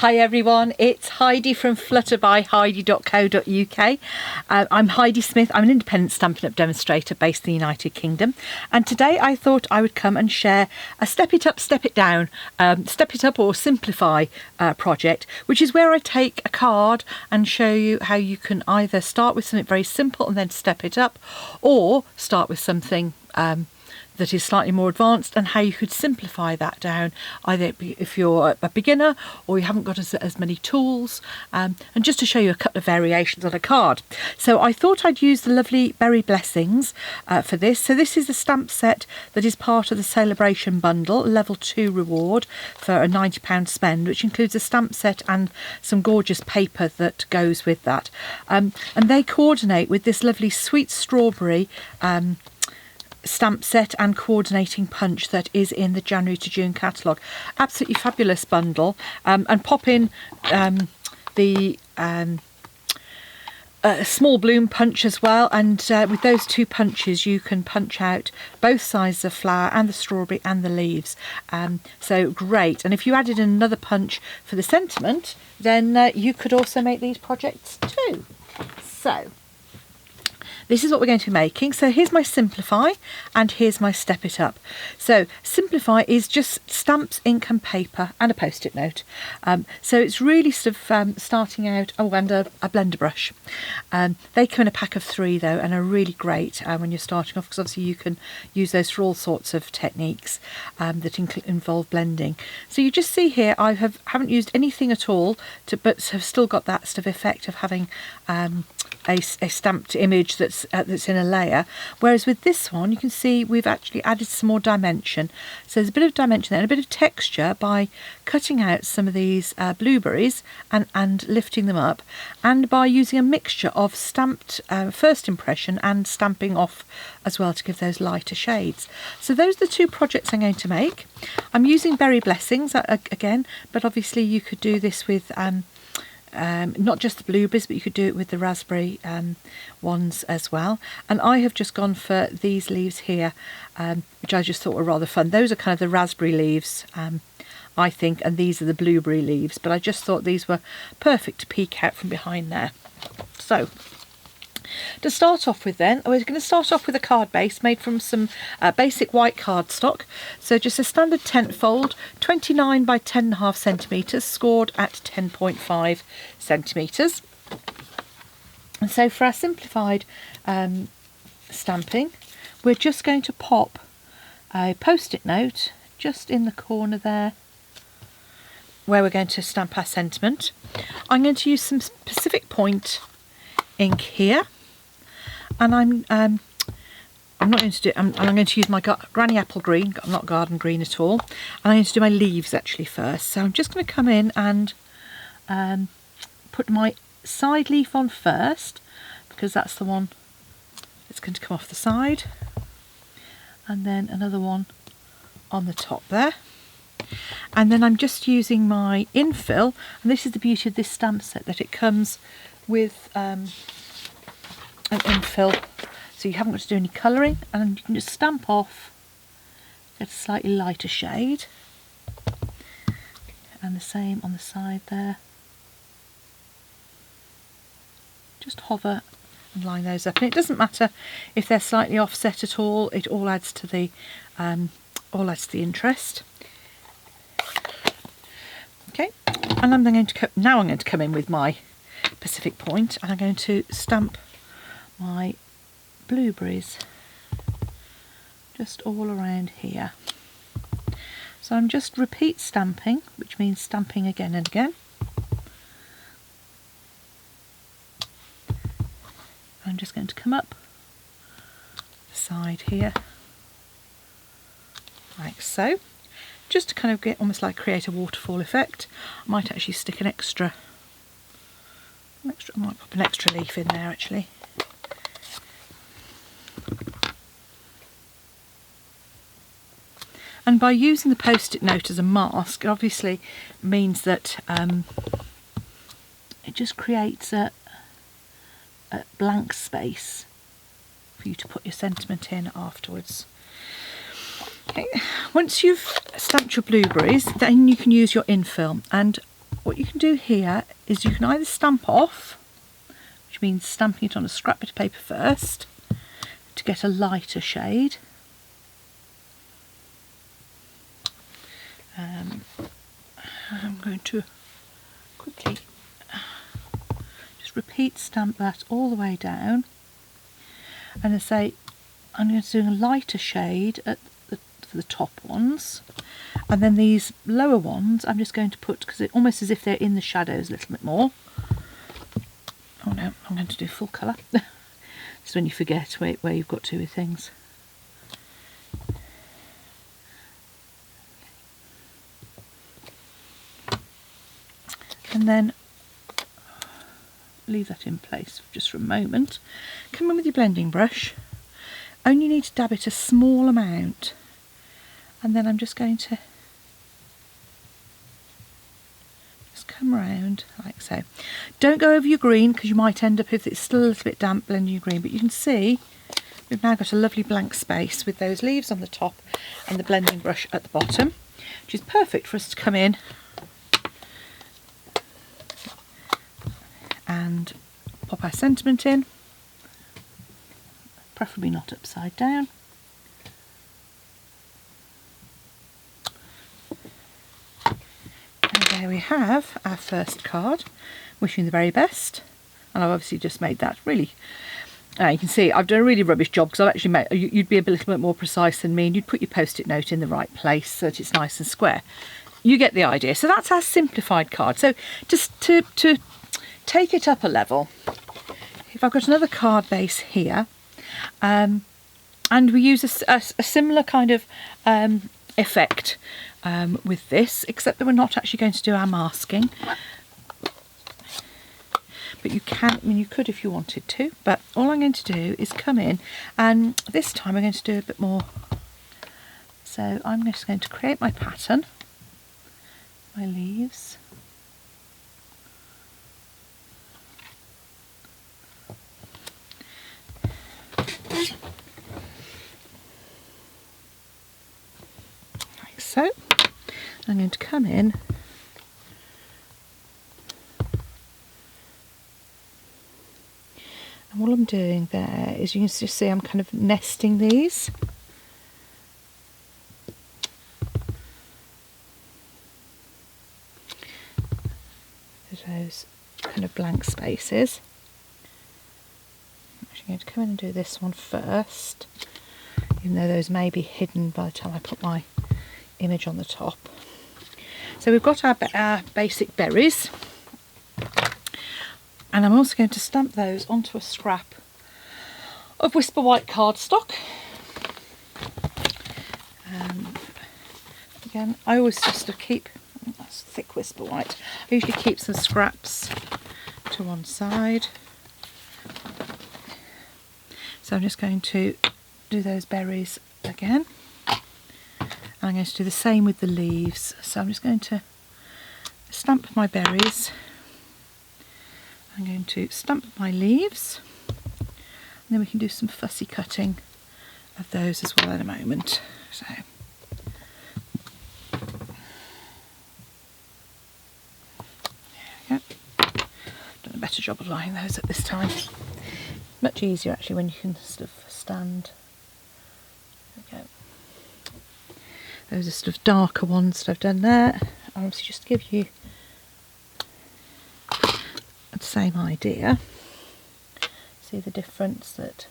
Hi everyone, it's Heidi from flutterbyheidi.co.uk. I'm Heidi Smith. I'm an independent Stampin' Up demonstrator based in the United Kingdom, and today I thought I would come and share a Step It Up, Step It Down, Step It Up or Simplify project, which is where I take a card and show you how you can either start with something very simple and then step it up, or start with something that is slightly more advanced, and how you could simplify that down, either if you're a beginner or you haven't got as many tools, and just to show you a couple of variations on a card. So I thought I'd use the lovely Berry Blessings for this. So this is a stamp set that is part of the Celebration Bundle, level 2 reward for a £90 spend, which includes a stamp set and some gorgeous paper that goes with that. And they coordinate with this lovely Sweet Strawberry stamp set and coordinating punch that is in the January to June catalogue. Absolutely fabulous bundle, and pop in the small bloom punch as well, and with those two punches you can punch out both sides of the flower and the strawberry and the leaves, so great. And if you added another punch for the sentiment, then you could also make these projects too. So this is what we're going to be making. So here's my Simplify and here's my Step It Up. So Simplify is just stamps, ink and paper and a post-it note. So it's really sort of starting out, and a blender brush. They come in a pack of 3 though, and are really great when you're starting off, because obviously you can use those for all sorts of techniques that involve blending. So you just see here I haven't used anything at all, but have still got that sort of effect of having a stamped image that's in a layer, whereas with this one you can see we've actually added some more dimension. So there's a bit of dimension there and a bit of texture by cutting out some of these blueberries and lifting them up, and by using a mixture of stamped first impression and stamping off as well to give those lighter shades. So those are the 2 projects I'm going to make. I'm using Berry Blessings again, but obviously you could do this with not just the blueberries, but you could do it with the raspberry ones as well. And I have just gone for these leaves here, which I just thought were rather fun. Those are kind of the raspberry leaves, I think, and these are the blueberry leaves, but I just thought these were perfect to peek out from behind there. So to start off with then, we're going to start off with a card base made from some basic white cardstock. So just a standard tent fold, 29 by 10.5 centimetres, scored at 10.5 centimetres. And so for our simplified stamping, we're just going to pop a post-it note just in the corner there where we're going to stamp our sentiment. I'm going to use some Pacific Point ink here, and I'm not going to do. I'm going to use my Granny Apple Green, not Garden Green at all. And I'm going to do my leaves actually first. So I'm just going to come in and put my side leaf on first, because that's the one that's going to come off the side, and then another one on the top there. And then I'm just using my infill, and this is the beauty of this stamp set, that it comes with an infill, so you haven't got to do any colouring, and you can just stamp off, get a slightly lighter shade, and the same on the side there. Just hover and line those up, and it doesn't matter if they're slightly offset at all. It all adds to the interest. Okay, and I'm going to come in with my Pacific Point, and I'm going to stamp my blueberries just all around here. So I'm just repeat stamping, which means stamping again and again. I'm just going to come up the side here like so, just to kind of get almost like create a waterfall effect. I might actually stick I might pop an extra leaf in there actually. And by using the post-it note as a mask, it obviously means that it just creates a blank space for you to put your sentiment in afterwards. Okay. Once you've stamped your blueberries, then you can use your infill, and what you can do here is you can either stamp off, which means stamping it on a scrap bit of paper first to get a lighter shade. I'm going to quickly just repeat stamp that all the way down, and I say I'm going to do a lighter shade at for the top ones, and then these lower ones I'm just going to put, because it's almost as if they're in the shadows a little bit more. Oh no, I'm going to do full colour. It's when you forget where you've got to with things. And then leave that in place just for a moment. Come in with your blending brush. Only need to dab it a small amount, and then I'm just going to just come around like so. Don't go over your green, because you might end up, if it's still a little bit damp, blending your green. But you can see we've now got a lovely blank space with those leaves on the top and the blending brush at the bottom, which is perfect for us to come in and pop our sentiment in, preferably not upside down. And there we have our first card. Wishing you the very best. And I've obviously just made that really, you can see I've done a really rubbish job, because I've actually made, you'd be a little bit more precise than me, and you'd put your post-it note in the right place so that it's nice and square. You get the idea. So that's our simplified card. So just to take it up a level, if I've got another card base here, and we use a similar kind of effect with this, except that we're not actually going to do our masking. But you can, I mean, you could if you wanted to, but all I'm going to do is come in, and this time I'm going to do a bit more. So I'm just going to create my pattern, my leaves. Like so. I'm going to come in and what I'm doing there is, you can just see I'm kind of nesting these. Those kind of blank spaces. I'm actually going to come in and do this one first, even though those may be hidden by the time I put my image on the top. So we've got our basic berries, and I'm also going to stamp those onto a scrap of Whisper White cardstock. Again, I always just keep, that's thick Whisper White, I usually keep some scraps to one side. So I'm just going to do those berries again. And I'm going to do the same with the leaves. So I'm just going to stamp my berries. I'm going to stamp my leaves. And then we can do some fussy cutting of those as well in a moment. So there we go. Done a better job of lining those at this time. Much easier actually when you can sort of stand. There we go. Those are sort of darker ones that I've done there. Obviously just to give you the same idea. See the difference that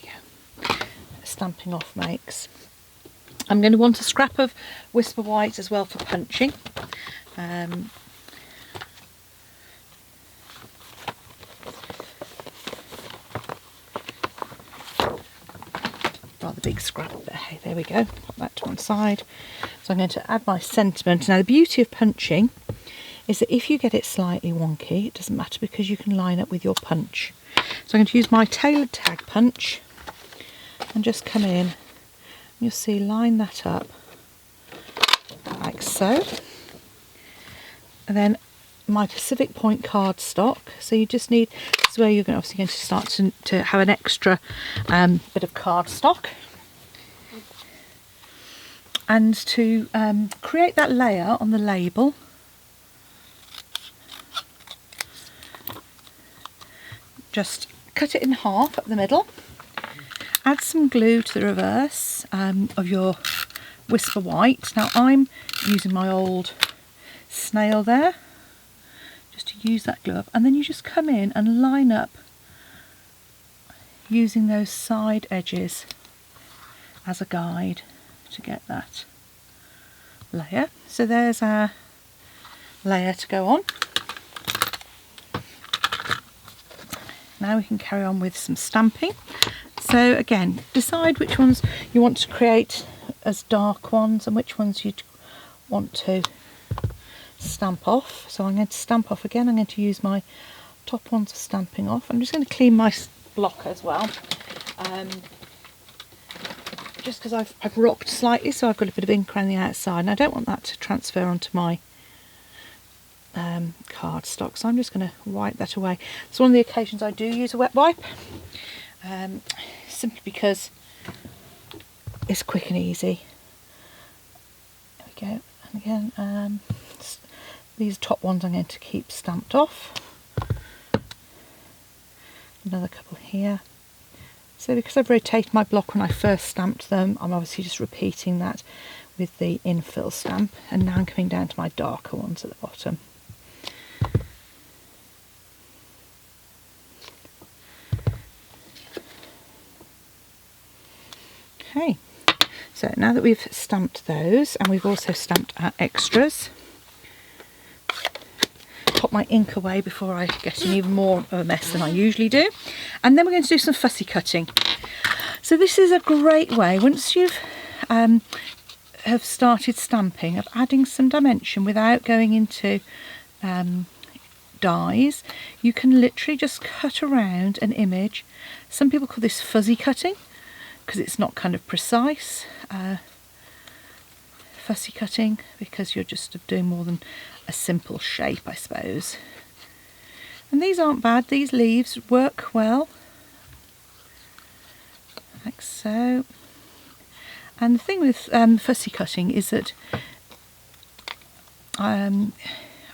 there we go, stamping off makes. I'm going to want a scrap of Whisper White as well for punching. Rather big scrap there. Hey, there we go. Put that to one side. So I'm going to add my sentiment. Now the beauty of punching is that if you get it slightly wonky, it doesn't matter, because you can line up with your punch. So I'm going to use my tailored tag punch and just come in, and you'll see, line that up like so. And then my Pacific Point cardstock. So you just need, this is where you're obviously going to start to have an extra bit of cardstock. And to create that layer on the label, just cut it in half up the middle, add some glue to the reverse of your Whisper White. Now I'm using my old snail there, just to use that glue up, and then you just come in and line up using those side edges as a guide to get that layer. So there's our layer to go on. Now we can carry on with some stamping. So again, decide which ones you want to create as dark ones and which ones you'd want to stamp off. So I'm going to stamp off again. I'm going to use my top ones for stamping off. I'm just going to clean my block as well, just because I've rocked slightly, so I've got a bit of ink around the outside, and I don't want that to transfer onto my cardstock, so I'm just going to wipe that away. It's one of the occasions I do use a wet wipe, simply because it's quick and easy. There we go. And again, these top ones I'm going to keep stamped off. Another couple here. So because I've rotated my block when I first stamped them, I'm obviously just repeating that with the infill stamp, and now I'm coming down to my darker ones at the bottom. Okay, so now that we've stamped those, and we've also stamped our extras, pop my ink away before I get in even more of a mess than I usually do, and then we're going to do some fussy cutting. So this is a great way, once you've have started stamping, of adding some dimension without going into dies. You can literally just cut around an image. Some people call this fuzzy cutting because it's not kind of precise. Fussy cutting because you're just doing more than a simple shape, I suppose. And these aren't bad, these leaves work well, like so. And the thing with fussy cutting is that I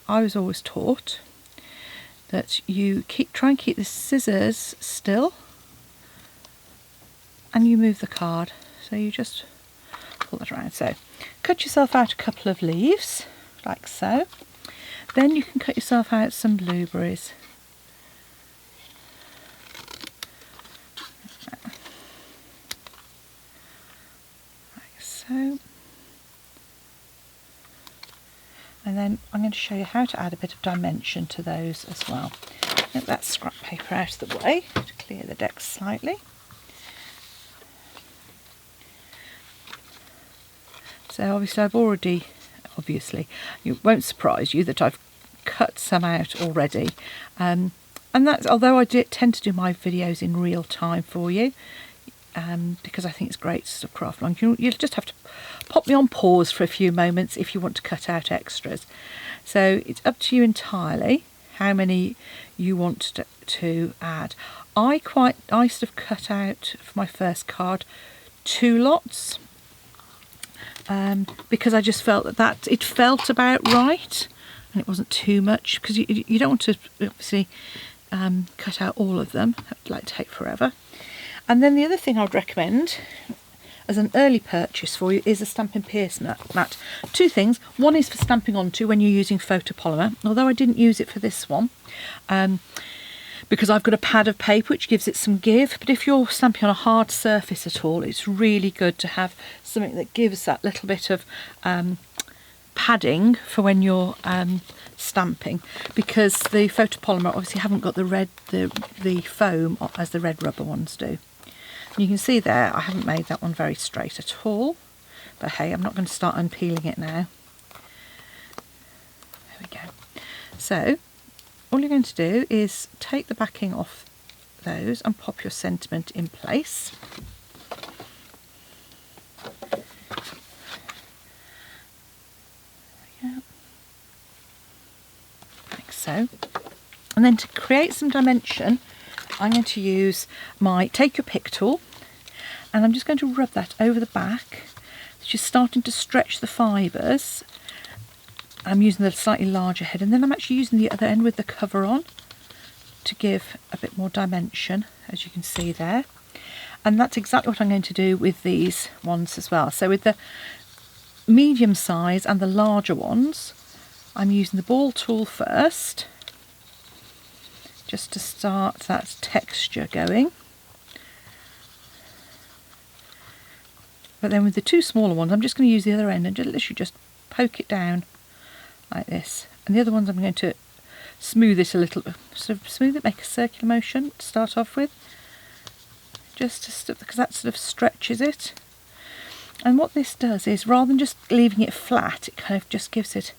was always taught that you try and keep the scissors still and you move the card, so you just pull that around. So cut yourself out a couple of leaves like so, then you can cut yourself out some blueberries. Like so. And then I'm going to show you how to add a bit of dimension to those as well. Get that scrap paper out of the way to clear the deck slightly. So obviously, it won't surprise you that I've cut some out already. And that's, although I tend to do my videos in real time for you, because I think it's great to craft along. You'll just have to pop me on pause for a few moments if you want to cut out extras. So it's up to you entirely how many you want to add. I sort of cut out for my first card 2 lots. Because I just felt that it felt about right and it wasn't too much, because you don't want to obviously cut out all of them. It'd like take forever. And then the other thing I would recommend as an early purchase for you is a Stampin' Pierce mat. 2 things. One is for stamping onto when you're using photopolymer, although I didn't use it for this one. Because I've got a pad of paper which gives it some give, but if you're stamping on a hard surface at all, it's really good to have something that gives that little bit of padding for when you're stamping, because the photopolymer obviously haven't got the foam as the red rubber ones do. You can see there I haven't made that one very straight at all, but hey, I'm not going to start unpeeling it now. There we go. So all you're going to do is take the backing off those and pop your sentiment in place. Yeah. Like so. And then to create some dimension, I'm going to use my Take Your Pick tool, and I'm just going to rub that over the back just starting to stretch the fibres. I'm using the slightly larger head, and then I'm actually using the other end with the cover on to give a bit more dimension, as you can see there. And that's exactly what I'm going to do with these ones as well. So with the medium size and the larger ones, I'm using the ball tool first, just to start that texture going. But then with the two smaller ones, I'm just going to use the other end and literally just poke it down like this. And the other ones I'm going to smooth it a little, sort of smooth it, make a circular motion to start off with, just to, because that sort of stretches it. And what this does is, rather than just leaving it flat, it kind of just gives it,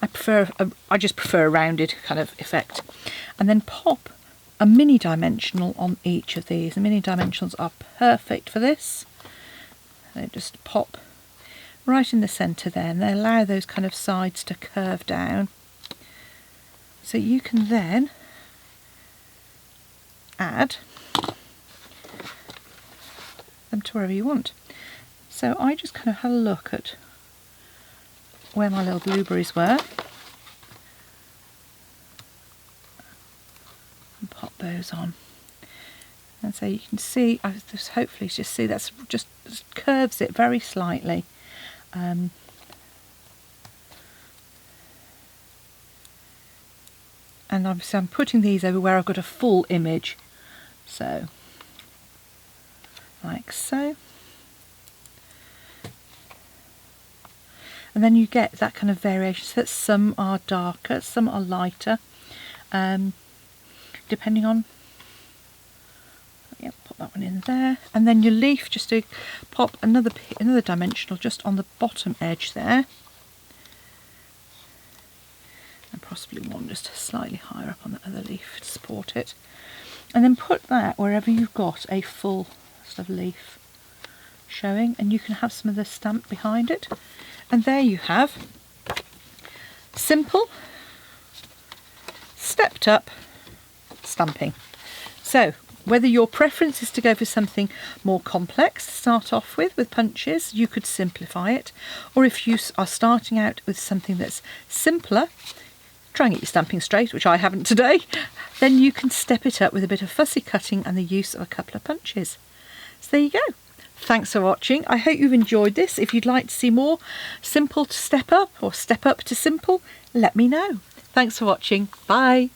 I just prefer a rounded kind of effect. And then pop a mini dimensional on each of these. The mini dimensionals are perfect for this. They just pop right in the centre there, and they allow those kind of sides to curve down. So you can then add them to wherever you want. So I just kind of had a look at where my little blueberries were and pop those on. And so you can see, hopefully just see, that's just curves it very slightly. And obviously I'm putting these over where I've got a full image, so like so. And then you get that kind of variation, so that some are darker, some are lighter, depending on, yep, put that one in there. And then your leaf, just to pop another dimensional just on the bottom edge there. And possibly one just slightly higher up on the other leaf to support it. And then put that wherever you've got a full sort of leaf showing, and you can have some of the stamp behind it. And there you have simple, stepped up stamping. So whether your preference is to go for something more complex to start off with punches, you could simplify it. Or if you are starting out with something that's simpler, try and get your stamping straight, which I haven't today, then you can step it up with a bit of fussy cutting and the use of a couple of punches. So there you go. Thanks for watching. I hope you've enjoyed this. If you'd like to see more simple to step up or step up to simple, let me know. Thanks for watching. Bye.